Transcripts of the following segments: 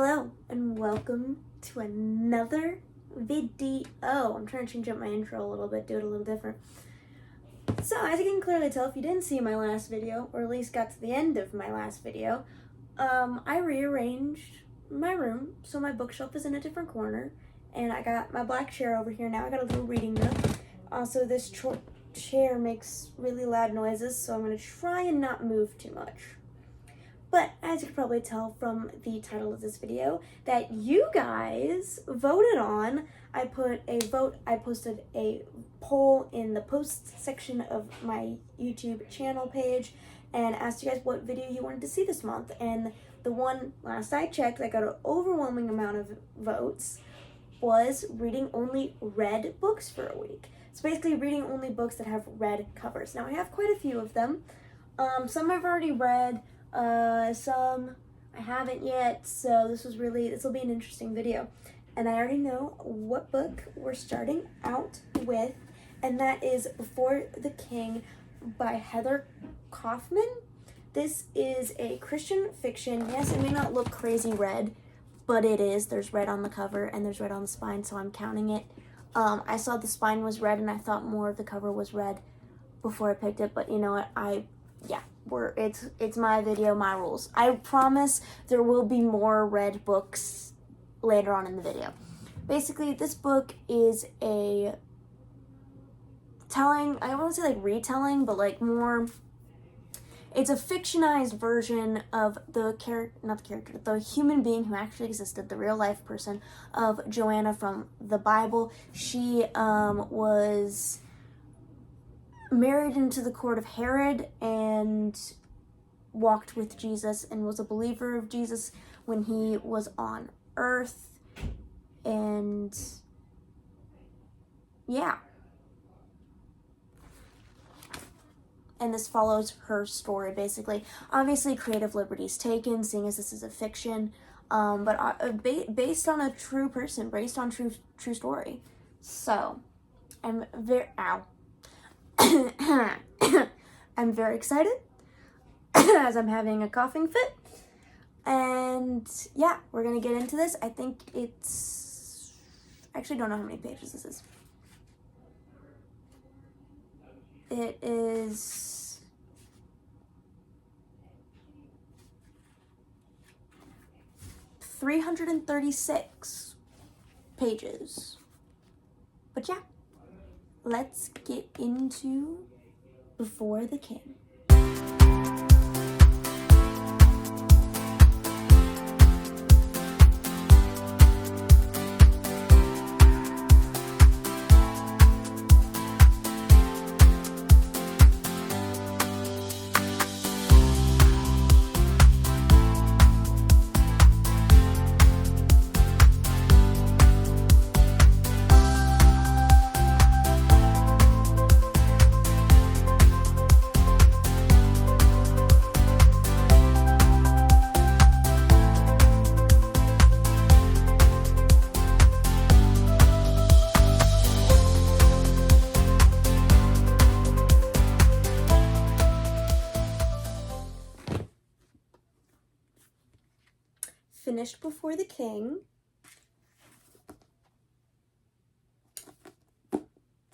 Hello and welcome to another video. I'm trying to change up my intro a little bit, do it a little different. So as you can clearly tell, if you didn't see my last video, or at least got to the end of my last video, I rearranged my room so my bookshelf is in a different corner, and I got my black chair over here now. I got a little reading nook. Also, this chair makes really loud noises, so I'm going to try and not move too much. But as you can probably tell from the title of this video that you guys voted on, I posted a poll in the posts section of my YouTube channel page and asked you guys what video you wanted to see this month. And the one last I checked that got an overwhelming amount of votes was reading only red books for a week. So basically reading only books that have red covers. Now I have quite a few of them. Some I've already read. Some I haven't yet, so this will be an interesting video. And I already know what book we're starting out with, and that is Before the King by Heather Kaufman. This is a Christian fiction. Yes, it may not look crazy red, but it is. There's red on the cover and there's red on the spine, so I'm counting it. I saw the spine was red and I thought more of the cover was red before I picked it, but you know what, it's my video, my rules. I promise there will be more red books later on in the video. Basically, this book is a telling, I won't say like retelling, but like more, it's a fictionized version of the human being who actually existed, the real life person of Joanna from the Bible. She was married into the court of Herod and walked with Jesus and was a believer of Jesus when he was on earth. And yeah. And this follows her story, basically. Obviously, creative liberties taken, seeing as this is a fiction, but based on a true person, based on true story. So, I'm very excited as I'm having a coughing fit. And yeah, we're gonna get into this. I think I actually don't know how many pages this is. It is 336 pages. But yeah, let's get into Before the King. Finished Before the King.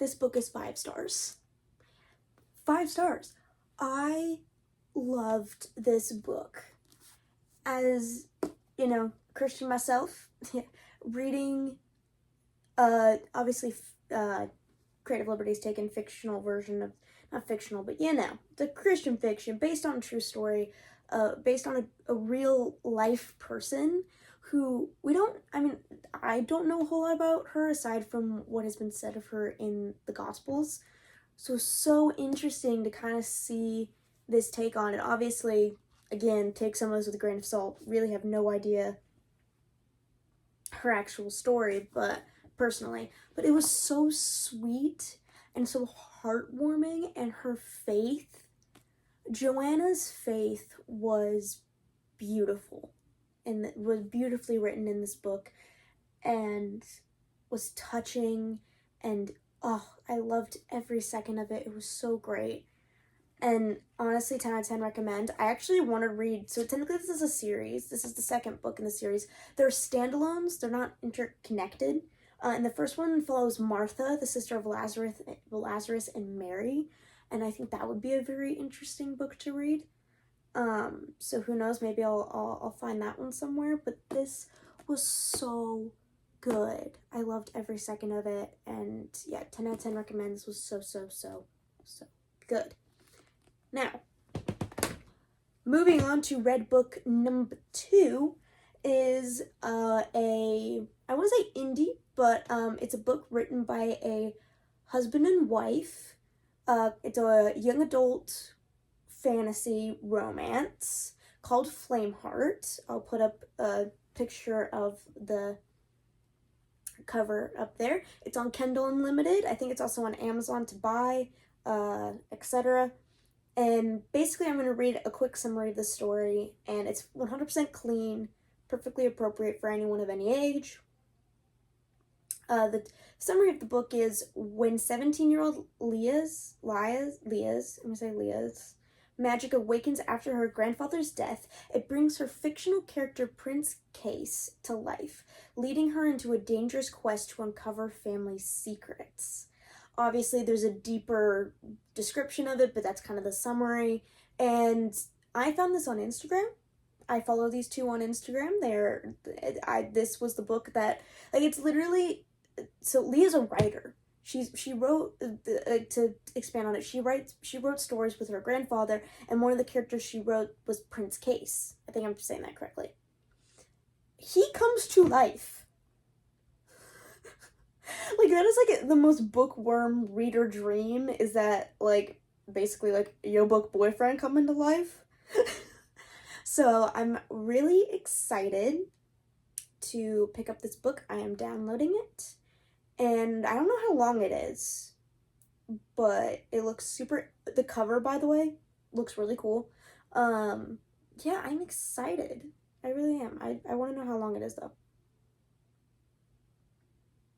This book is 5 stars. 5 stars. I loved this book. As, you know, Christian myself, reading, obviously, creative liberties taken, fictional version of, not fictional, but you know, the Christian fiction based on a true story, based on a real life person who I don't know a whole lot about her aside from what has been said of her in the Gospels. So interesting to kind of see this take on it. Obviously, again, take some of this with a grain of salt. Really have no idea her actual story, but it was so sweet and so heartwarming, and her faith, Joanna's faith was beautiful, and it was beautifully written in this book, and was touching, and I loved every second of it. It was so great. And honestly, 10 out of 10 recommend. I actually want to read, so technically this is a series. This is the second book in the series. They're standalones, they're not interconnected. And the first one follows Martha, the sister of Lazarus and Mary. And I think that would be a very interesting book to read. So who knows, maybe I'll find that one somewhere. But this was so good. I loved every second of it. And yeah, 10 out of 10 recommend. This was so good. Now, moving on to Red Book number 2 is I want to say indie, but it's a book written by a husband and wife. It's a young adult fantasy romance called Flameheart. I'll put up a picture of the cover up there. It's on Kindle Unlimited. I think it's also on Amazon to buy, etc. And basically I'm going to read a quick summary of the story, and it's 100% clean, perfectly appropriate for anyone of any age. The summary of the book is, when 17-year-old Leah's magic awakens after her grandfather's death, it brings her fictional character Prince Case to life, leading her into a dangerous quest to uncover family secrets. Obviously, there's a deeper description of it, but that's kind of the summary. And I found this on Instagram. I follow these two on Instagram. This was the book that, like, it's literally, so Leah's a writer. She wrote, to expand on it, she wrote stories with her grandfather, and one of the characters she wrote was Prince Case. I think I'm saying that correctly. He comes to life. Like, that is, like, the most bookworm reader dream, is that, like, basically, like, your book boyfriend coming to life. So, I'm really excited to pick up this book. I am downloading it, and I don't know how long it is, but it looks super, the cover, by the way, looks really cool. Yeah, I'm excited. I really am. I want to know how long it is, though.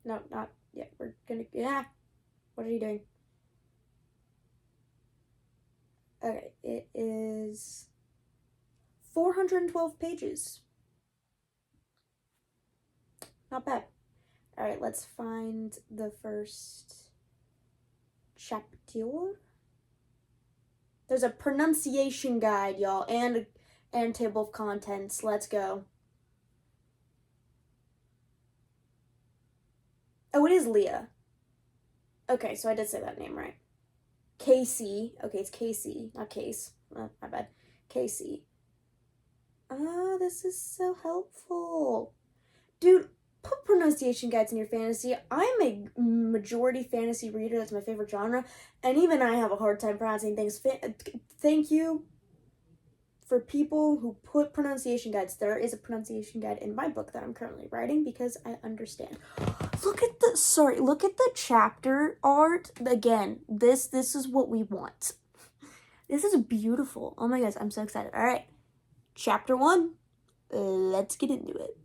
No, not yet. Yeah. What are you doing? Okay, it is 412 pages. Not bad. Alright, let's find the first chapter. There's a pronunciation guide, y'all, and table of contents. Let's go. Oh, it is Leah. Okay, so I did say that name right. Casey. Okay, it's Casey, not Case. Oh, my bad. Casey. This is so helpful. Dude, put pronunciation guides in your fantasy. I'm a majority fantasy reader. That's my favorite genre. And even I have a hard time pronouncing things. Thank you for people who put pronunciation guides. There is a pronunciation guide in my book that I'm currently writing because I understand. Look at the chapter art. Again, this is what we want. This is beautiful. Oh my gosh, I'm so excited. All right, chapter 1. Let's get into it.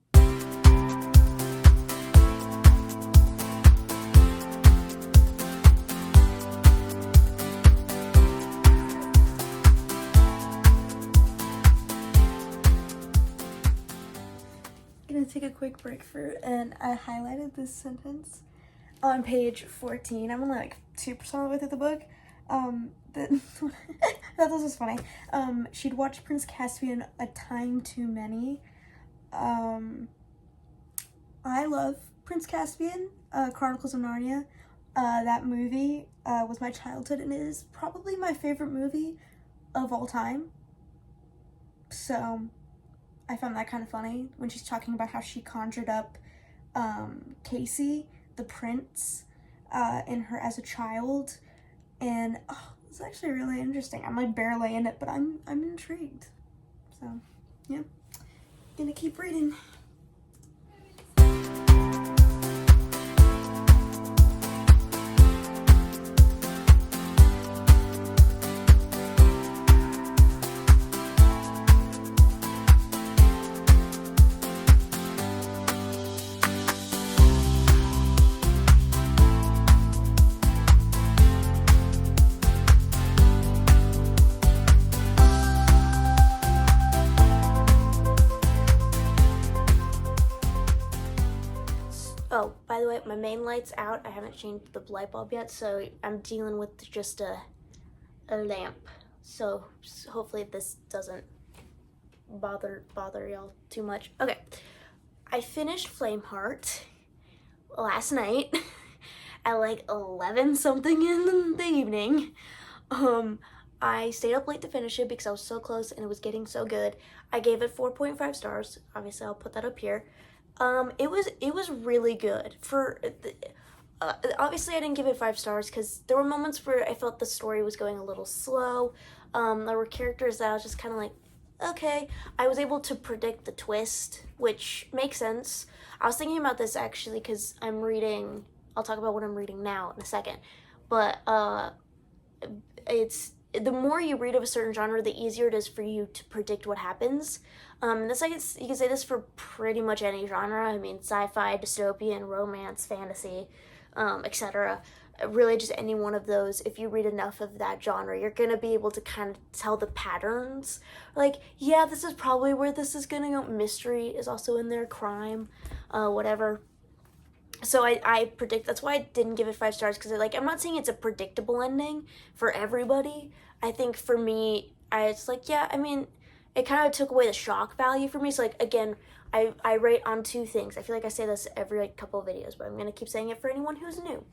Gonna take a quick break and I highlighted this sentence on page 14. I'm only like 2% of the way through the book. I thought this was funny. She'd watched Prince Caspian a time too many. I love Prince Caspian, Chronicles of Narnia. That movie was my childhood, and it is probably my favorite movie of all time. So I found that kind of funny when she's talking about how she conjured up Casey, the prince, in her as a child, and it's actually really interesting. I'm like barely in it, but I'm intrigued. So yeah, gonna keep reading. Oh, by the way, my main light's out. I haven't changed the light bulb yet, so I'm dealing with just a lamp. So hopefully this doesn't bother y'all too much. Okay, I finished Flameheart last night at like 11 something in the evening. I stayed up late to finish it because I was so close and it was getting so good. I gave it 4.5 stars. Obviously, I'll put that up here. It was really good. Obviously, I didn't give it 5 stars because there were moments where I felt the story was going a little slow. There were characters that I was just kind of like, okay. I was able to predict the twist, which makes sense. I was thinking about this actually because I'm reading. I'll talk about what I'm reading now in a second, but it's the more you read of a certain genre, the easier it is for you to predict what happens. This, I guess you can say this for pretty much any genre. I mean, sci-fi, dystopian, romance, fantasy, etc. Really, just any one of those. If you read enough of that genre, you're gonna be able to kind of tell the patterns. Like, yeah, this is probably where this is gonna go. Mystery is also in there, crime, whatever. So I predict, that's why I didn't give it 5 stars, because like, I'm not saying it's a predictable ending for everybody. I think for me, it's like, yeah, I mean, it kind of took away the shock value for me. So like, again, I rate on 2 things. I feel like I say this every like couple of videos, but I'm gonna keep saying it for anyone who's new.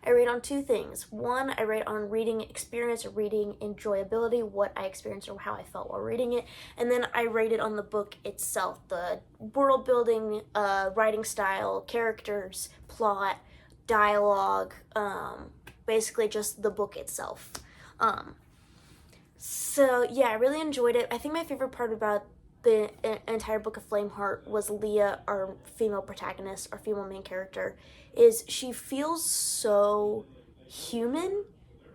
I rate on 2 things. One, I rate on reading experience or reading enjoyability, what I experienced or how I felt while reading it. And then I rate it on the book itself, the world building, writing style, characters, plot, dialogue, basically just the book itself. So yeah, I really enjoyed it. I think my favorite part about the entire book of Flameheart was Leah, our female protagonist, our female main character, is she feels so human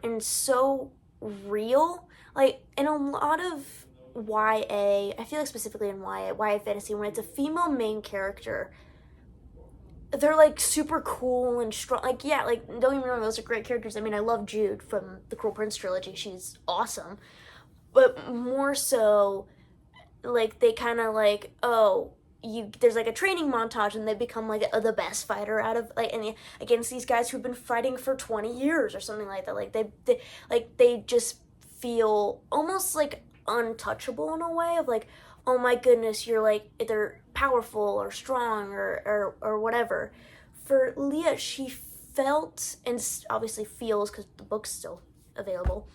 and so real. Like, in a lot of YA, I feel like specifically in YA fantasy, when it's a female main character, they're like super cool and strong. Like, yeah, like, don't get me wrong, those are great characters. I mean, I love Jude from the Cruel Prince trilogy. She's awesome. But more so, like, they kind of like, oh, there's like a training montage and they become like the best fighter out of like, and against these guys who've been fighting for 20 years or something like that. Like they just feel almost like untouchable in a way of like, oh my goodness, you're like, they're powerful or strong or whatever. For Leah, she felt, and obviously feels because the book's still available,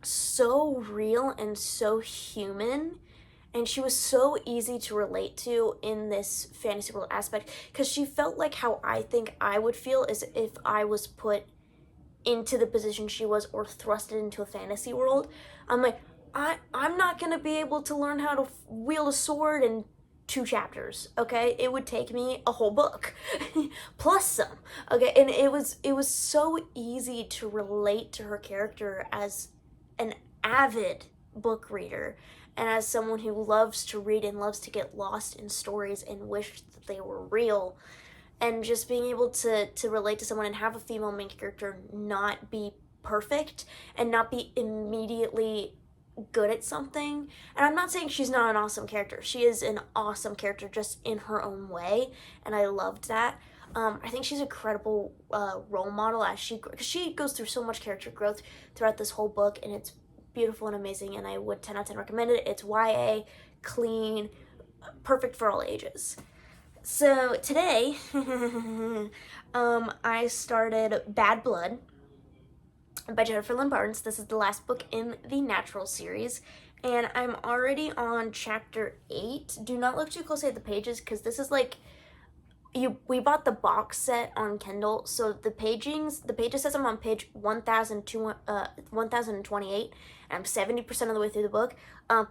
so real and so human, and she was so easy to relate to in this fantasy world aspect because she felt like how I think I would feel is if I was put into the position she was or thrusted into a fantasy world. I'm like, I'm not gonna be able to learn how to wield a sword in 2 chapters, okay? It would take me a whole book plus some, okay? And it was so easy to relate to her character as an avid book reader and as someone who loves to read and loves to get lost in stories and wish that they were real. And just being able to relate to someone and have a female main character not be perfect and not be immediately good at something. And I'm not saying she's not an awesome character. She is an awesome character just in her own way, and I loved that. I think she's a credible role model as she goes through so much character growth throughout this whole book, and it's beautiful and amazing, and I would 10 out of 10 recommend it. It's YA, clean, perfect for all ages. So today, I started Bad Blood by Jennifer Lynn Barnes. This is the last book in the Natural series, and I'm already on chapter 8. Do not look too closely at the pages because this is like, we bought the box set on Kindle, so the pages says I'm on page 1028, and I'm 70% of the way through the book.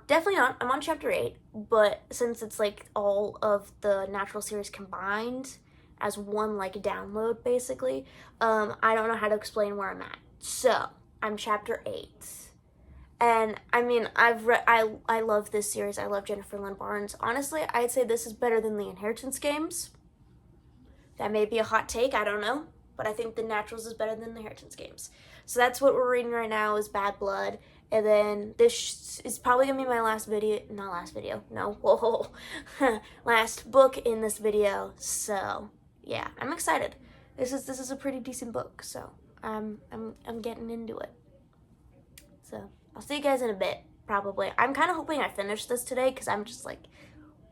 Definitely not. I'm on chapter 8, but since it's like all of the Natural series combined as one like download, basically, I don't know how to explain where I'm at. So I'm chapter 8. And I mean, I love this series. I love Jennifer Lynn Barnes. Honestly, I'd say this is better than the Inheritance games. That may be a hot take, I don't know, but I think the Naturals is better than the Inheritance games. So that's what we're reading right now is Bad Blood, and then this is probably gonna be my last book in this video. So yeah, I'm excited. This is a pretty decent book, so I'm getting into it. So I'll see you guys in a bit, probably. I'm kind of hoping I finish this today because I'm just like,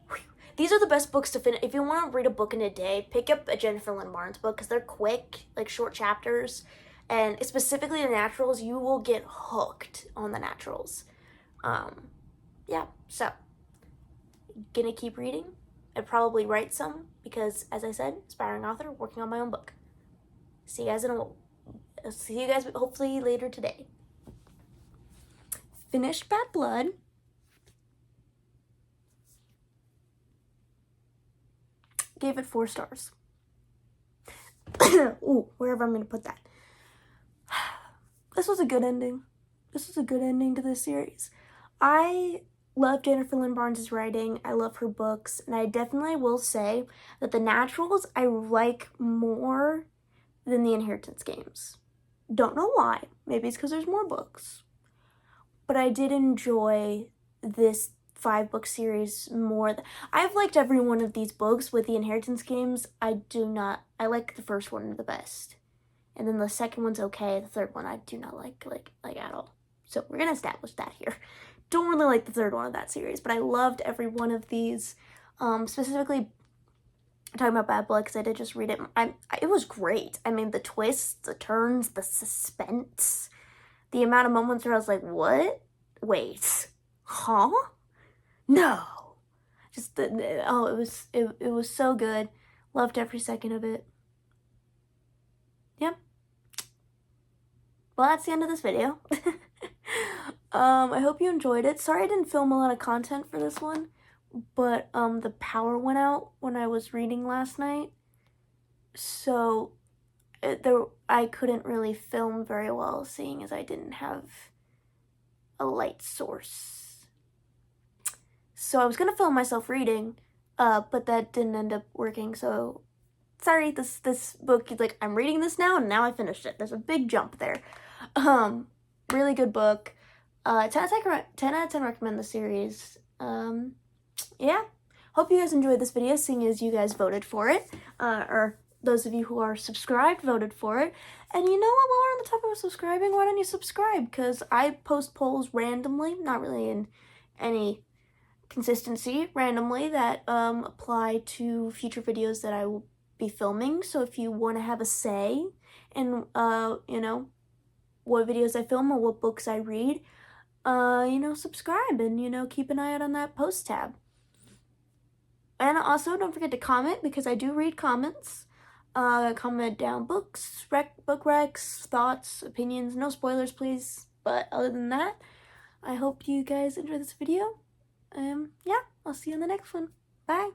whew. These are the best books to finish. If you want to read a book in a day, pick up a Jennifer Lynn Barnes book because they're quick, like short chapters, and specifically the Naturals. You will get hooked on the Naturals. Yeah. So gonna keep reading. I'd probably write some because, as I said, aspiring author, working on my own book. See you guys hopefully later today. Finished Bad Blood. Gave it 4 stars. Ooh, wherever I'm going to put that. This was a good ending. This was a good ending to this series. I love Jennifer Lynn Barnes' writing. I love her books. And I definitely will say that the Naturals I like more than the Inheritance games. Don't know why. Maybe it's because there's more books. But I did enjoy this 5-book series more. I've liked every one of these books. With the Inheritance games, I like the first one the best. And then the second one's okay. The third one I do not like at all. So we're gonna establish that here. Don't really like the third one of that series, but I loved every one of these. Specifically talking about Bad Blood because I did just read it. It was great. I mean, the twists, the turns, the suspense, the amount of moments where I was like, what? Wait, huh? No. Just it was so good. Loved every second of it. Yep. Well, that's the end of this video. I hope you enjoyed it. Sorry I didn't film a lot of content for this one, but the power went out when I was reading last night, so I couldn't really film very well, seeing as I didn't have a light source. So I was gonna film myself reading, but that didn't end up working, so sorry. This book, like, I'm reading this now and now I finished it. There's a big jump there. Really good book. 10 out of 10 recommend the series. Yeah. Hope you guys enjoyed this video, seeing as you guys voted for it. Or those of you who are subscribed voted for it. And you know what, while we're on the topic of subscribing, why don't you subscribe? Because I post polls randomly, not really in any consistency, randomly, that apply to future videos that I will be filming. So if you want to have a say in, you know, what videos I film or what books I read, you know, subscribe and, you know, keep an eye out on that post tab. And also, don't forget to comment, because I do read comments. Comment down books, book recs, thoughts, opinions. No spoilers, please. But other than that, I hope you guys enjoy this video. Yeah, I'll see you in the next one. Bye.